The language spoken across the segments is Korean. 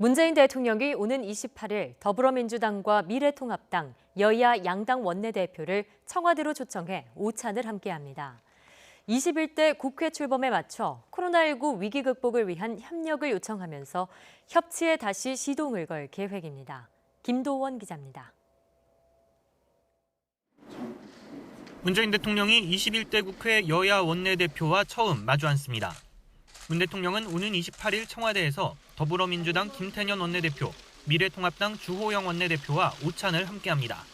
문재인 대통령이 오는 28일 더불어민주당과 미래통합당, 여야 양당 원내대표를 청와대로 초청해 오찬을 함께합니다. 21대 국회 출범에 맞춰 코로나19 위기 극복을 위한 협력을 요청하면서 협치에 다시 시동을 걸 계획입니다. 김도원 기자입니다. 문재인 대통령이 21대 국회 여야 원내대표와 처음 마주 앉습니다. 문 대통령은 오는 28일 청와대에서 더불어민주당 김태년 원내대표, 미래통합당 주호영 원내대표와 오찬을 함께합니다.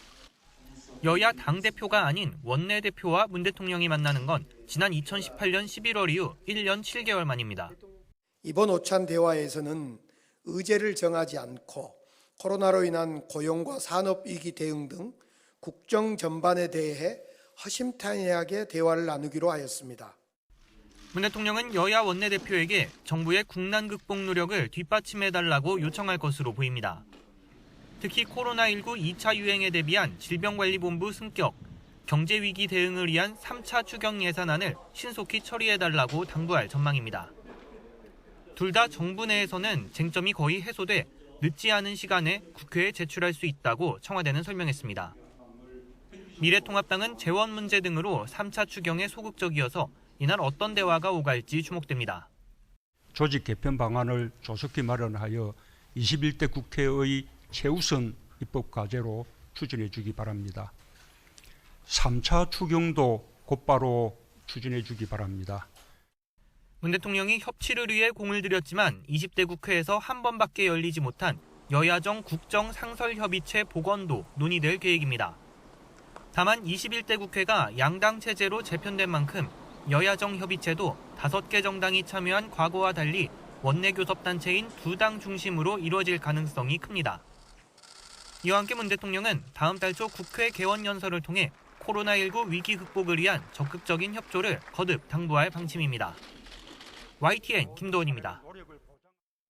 여야 당대표가 아닌 원내대표와 문 대통령이 만나는 건 지난 2018년 11월 이후 1년 7개월 만입니다. 이번 오찬 대화에서는 의제를 정하지 않고 코로나로 인한 고용과 산업위기 대응 등 국정 전반에 대해 허심탄회하게 대화를 나누기로 하였습니다. 문 대통령은 여야 원내대표에게 정부의 국난 극복 노력을 뒷받침해달라고 요청할 것으로 보입니다. 특히 코로나19 2차 유행에 대비한 질병관리본부 승격, 경제위기 대응을 위한 3차 추경 예산안을 신속히 처리해달라고 당부할 전망입니다. 둘 다 정부 내에서는 쟁점이 거의 해소돼 늦지 않은 시간에 국회에 제출할 수 있다고 청와대는 설명했습니다. 미래통합당은 재원 문제 등으로 3차 추경에 소극적이어서 이날 어떤 대화가 오갈지 주목됩니다. 조직 개편 방안을 조속히 마련하여 21대 국회의 최우선 입법 과제로 추진해 주기 바랍니다. 3차 추경도 곧바로 추진해 주기 바랍니다. 문 대통령이 협치를 위해 공을 들였지만 20대 국회에서 한 번밖에 열리지 못한 여야정 국정상설협의체 복원도 논의될 계획입니다. 다만 21대 국회가 양당 체제로 재편된 만큼 여야정 협의체도 5개 정당이 참여한 과거와 달리 원내교섭단체인 2당 중심으로 이루어질 가능성이 큽니다. 이와 함께 문 대통령은 다음 달 초 국회 개원 연설을 통해 코로나19 위기 극복을 위한 적극적인 협조를 거듭 당부할 방침입니다. YTN 김도원입니다.